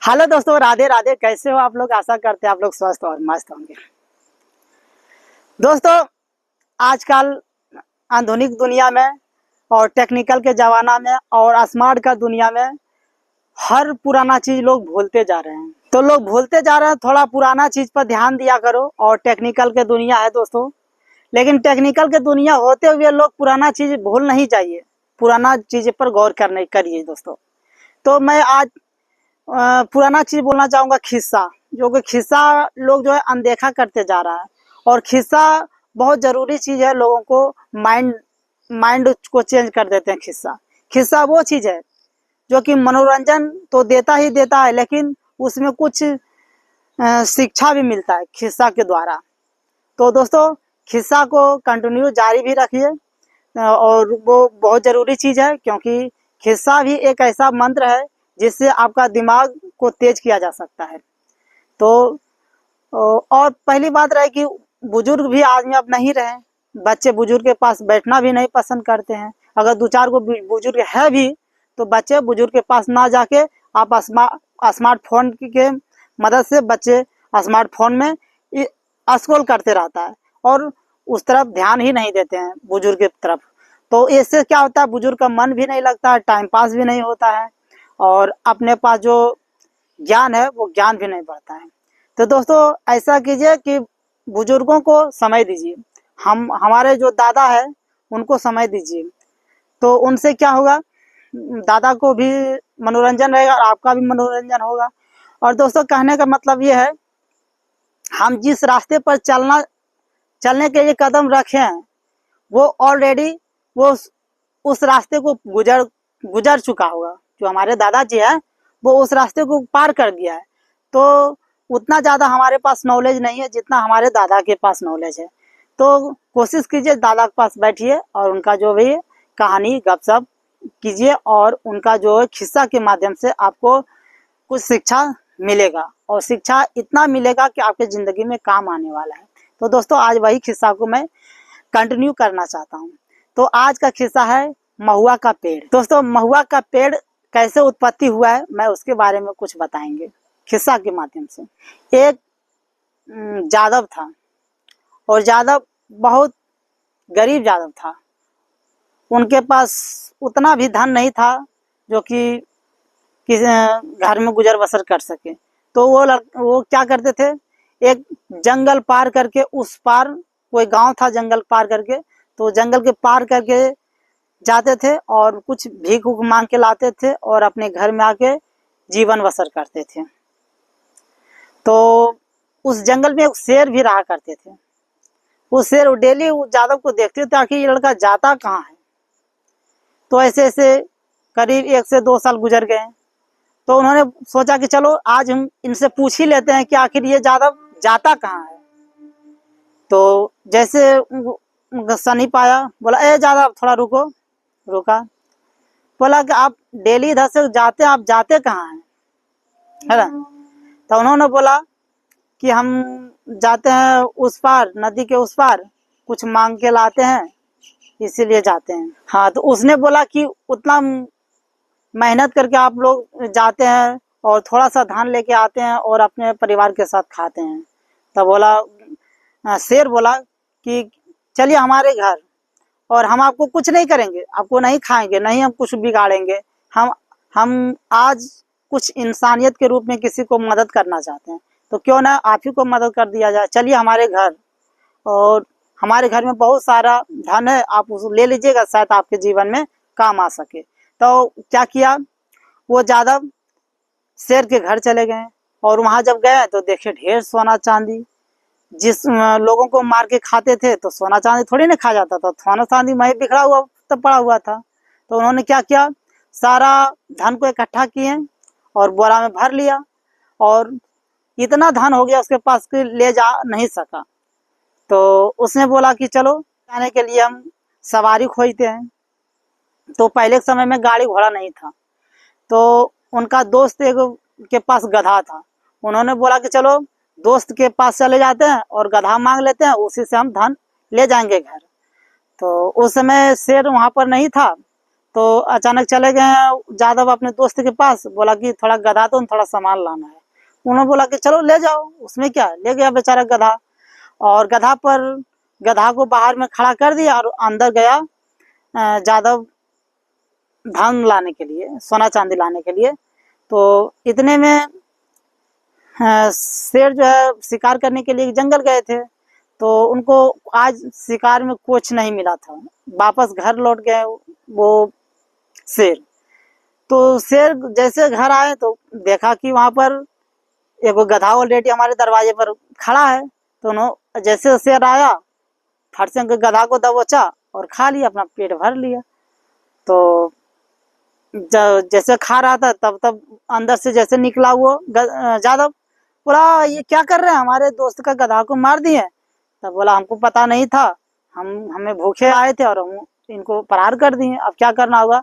Hello दोस्तों, राधे राधे। कैसे हो आप लोग? आशा करते हैं आप लोग स्वस्थ और मस्त होंगे। दोस्तों, आजकल आधुनिक दुनिया में और टेक्निकल के ज़माना में और स्मार्ट का दुनिया में हर पुराना चीज़ लोग भूलते जा रहे हैं। तो लोग भूलते जा रहे हैं, थोड़ा पुराना चीज़ पर ध्यान दिया करो। और टेक्निकल के दुनिया है दोस्तों, लेकिन टेक्निकल के दुनिया होते हुए लोग पुराना चीज़ भूल नहीं चाहिए। पुराना चीज़ पर गौर करने करिए दोस्तों। तो मैं आज पुराना चीज बोलना चाहूंगा, खिस्सा। जो कि खिस्सा लोग जो है अनदेखा करते जा रहा है। और खिस्सा बहुत जरूरी चीज है। लोगों को माइंड माइंड को चेंज कर देते हैं। खिस्सा खिस्सा वो चीज है जो कि मनोरंजन तो देता ही देता है, लेकिन उसमें कुछ शिक्षा भी मिलता है खिस्सा के द्वारा। तो दोस्तों, खिस्सा को कंटिन्यू जारी भी रखिए। और वो बहुत ज़रूरी चीज़ है, क्योंकि खिस्सा भी एक ऐसा मंत्र है जिससे आपका दिमाग को तेज किया जा सकता है। तो और पहली बात रहे कि बुजुर्ग भी आज में अब नहीं रहे। बच्चे बुजुर्ग के पास बैठना भी नहीं पसंद करते हैं। अगर दो चार को बुजुर्ग है भी, तो बच्चे बुजुर्ग के पास ना जाके आप स्मार्टफोन के मदद से बच्चे स्मार्टफोन में स्क्रॉल करते रहता है और उस तरफ ध्यान ही नहीं देते हैं, बुजुर्ग की तरफ। तो इससे क्या होता है, बुजुर्ग का मन भी नहीं लगता है, टाइम पास भी नहीं होता है, और अपने पास जो ज्ञान है वो ज्ञान भी नहीं बढ़ता है। तो दोस्तों, ऐसा कीजिए कि बुजुर्गों को समय दीजिए। हमारे जो दादा है उनको समय दीजिए। तो उनसे क्या होगा, दादा को भी मनोरंजन रहेगा और आपका भी मनोरंजन होगा। और दोस्तों, कहने का मतलब ये है, हम जिस रास्ते पर चलने के लिए कदम रखे हैं, वो ऑलरेडी वो उस रास्ते को गुजर चुका होगा। जो हमारे दादाजी है वो उस रास्ते को पार कर गया है। तो उतना ज़्यादा हमारे पास नॉलेज नहीं है जितना हमारे दादा के पास नॉलेज है। तो कोशिश कीजिए, दादा के पास बैठिए और उनका जो भी कहानी गपशप कीजिए, और उनका जो है खिस्सा के माध्यम से आपको कुछ शिक्षा मिलेगा। और शिक्षा इतना मिलेगा कि आपके ज़िंदगी में काम आने वाला है। तो दोस्तों, आज वही खिस्सा को मैं कंटिन्यू करना चाहता हूँ। तो आज का किस्सा है महुआ का पेड़। दोस्तों, महुआ का पेड़ कैसे उत्पत्ति हुआ है, मैं उसके बारे में कुछ बताएंगे किस्सा के माध्यम से। एक जादव था, और जादव बहुत गरीब जादव था। उनके पास उतना भी धन नहीं था जो कि किसी घर में गुजर बसर कर सके। तो वो क्या करते थे, एक जंगल पार करके उस पार, कोई गांव था जंगल पार करके, तो जंगल के पार करके जाते थे और कुछ भीख उख मांग के लाते थे और अपने घर में आके जीवन बसर करते थे। तो उस जंगल में एक शेर भी रहा करते थे। वो शेर डेली जादव को देखते थे कि ये लड़का जाता कहाँ है। तो ऐसे ऐसे करीब 1 से 2 साल गुजर गए। तो उन्होंने सोचा कि चलो आज हम इनसे पूछ ही लेते हैं कि आखिर ये जादव जाता कहाँ है। तो जैसे सनी पाया, बोला, ए जादव थोड़ा रुको। रुका, बोला कि आप डेली इधर से जाते हैं, आप जाते कहाँ हैं, है ना। तो उन्होंने बोला कि हम जाते हैं उस पार, नदी के उस पार, कुछ मांग के लाते हैं, इसीलिए जाते हैं। हाँ, तो उसने बोला कि उतना मेहनत करके आप लोग जाते हैं और थोड़ा सा धान लेके आते हैं और अपने परिवार के साथ खाते हैं। तब बोला, शेर बोला कि चलिए हमारे घर, और हम आपको कुछ नहीं करेंगे, आपको नहीं खाएंगे, नहीं हम कुछ बिगाड़ेंगे। हम आज कुछ इंसानियत के रूप में किसी को मदद करना चाहते हैं, तो क्यों ना आप ही को मदद कर दिया जाए। चलिए हमारे घर, और हमारे घर में बहुत सारा धन है, आप उसको ले लीजिएगा, शायद आपके जीवन में काम आ सके। तो क्या किया, वो जादव शेर के घर चले गए, और वहाँ जब गए तो देखे ढेर सोना चांदी। जिस लोगों को मार के खाते थे तो सोना चांदी थोड़ी ना खा जाता था, सोना चांदी वहीं बिखरा हुआ तब पड़ा हुआ था। तो उन्होंने क्या किया, सारा धन को इकट्ठा किए और बोरा में भर लिया, और इतना धन हो गया उसके पास कि ले जा नहीं सका। तो उसने बोला कि चलो जाने के लिए हम सवारी खोजते हैं। तो पहले के समय में गाड़ी घोड़ा नहीं था, तो उनका दोस्त एक के पास गधा था। उन्होंने बोला कि चलो दोस्त के पास चले जाते हैं और गधा मांग लेते हैं, उसी से हम धन ले जाएंगे घर। तो उस समय शेर वहाँ पर नहीं था, तो अचानक चले गए जादव अपने दोस्त के पास, बोला कि थोड़ा गधा तो थोड़ा सामान लाना है। उन्होंने बोला कि चलो ले जाओ, उसमें क्या। ले गया बेचारा गधा, और गधा को बाहर में खड़ा कर दिया और अंदर गया जादव धन लाने के लिए, सोना चांदी लाने के लिए। तो इतने में शेर जो है शिकार करने के लिए जंगल गए थे, तो उनको आज शिकार में कुछ नहीं मिला था। वापस घर लौट गए वो शेर। तो शेर जैसे घर आए तो देखा कि वहां पर एक गधा ऑलरेडी हमारे दरवाजे पर खड़ा है। तो जैसे शेर आया, फट से गधा को दबोचा और खा लिया, अपना पेट भर लिया। तो जैसे खा रहा था तब अंदर से जैसे निकला वो जादव, बोला ये क्या कर रहे हैं, हमारे दोस्त का गधा को मार दिए। तब बोला हमको पता नहीं था, हमें भूखे आए थे और हम इनको प्रहार कर दिए, अब क्या करना होगा।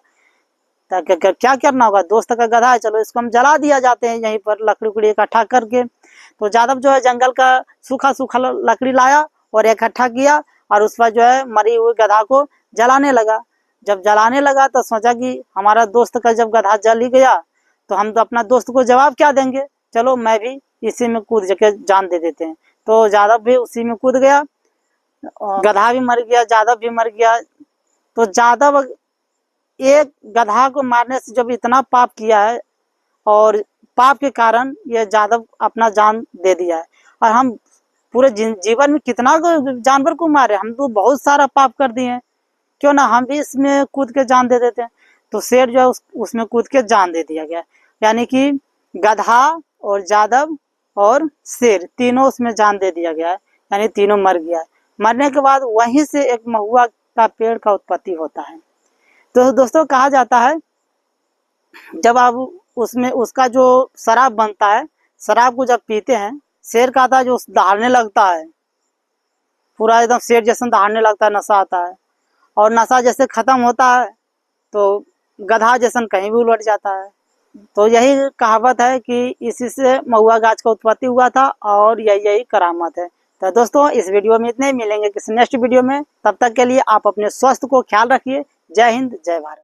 क्या करना होगा, दोस्त का गधा है, चलो इसको हम जला दिया जाते हैं यहीं पर लकड़ी उकड़ी इकट्ठा करके। तो जादव जो है जंगल का सूखा सूखा लकड़ी लाया और इकट्ठा किया और उस पर जो है मरी हुई गधा को जलाने लगा। जब जलाने लगा तो सोचा कि हमारा दोस्त का जब गधा जल ही गया तो हम तो अपना दोस्त को जवाब क्या देंगे, चलो मैं भी इसी में कूद के जान दे देते हैं। तो जादव भी उसी में कूद गया, गधा भी मर गया, जादव भी मर गया। तो जादव एक गधा को मारने से जब इतना पाप किया है और पाप के कारण ये जादव अपना जान दे दिया है। और हम पूरे जीवन में कितना जानवर को मारे, हम तो बहुत सारा पाप कर दिए हैं, क्यों ना हम भी इसमें कूद के जान दे देते हैं। तो शेर जो है उसमें कूद के जान दे दिया गया, यानी कि गधा और जादव और शेर तीनों उसमें जान दे दिया गया है, यानी तीनों मर गया है। मरने के बाद वहीं से एक महुआ का पेड़ का उत्पत्ति होता है। तो दोस्तों कहा जाता है जब आप उसमें उसका जो शराब बनता है, शराब को जब पीते हैं, शेर का आता है जो दहाड़ने लगता है, पूरा एकदम शेर जैसा दहाड़ने लगता है, नशा आता है। और नशा जैसे खत्म होता है तो गधा जैसा कहीं भी उलट जाता है। तो यही कहावत है कि इसी से महुआ गाछ का उत्पत्ति हुआ था और यही करामात है। तो दोस्तों इस वीडियो में इतने, मिलेंगे किसी नेक्स्ट वीडियो में, तब तक के लिए आप अपने स्वास्थ्य को ख्याल रखिए। जय हिंद, जय भारत।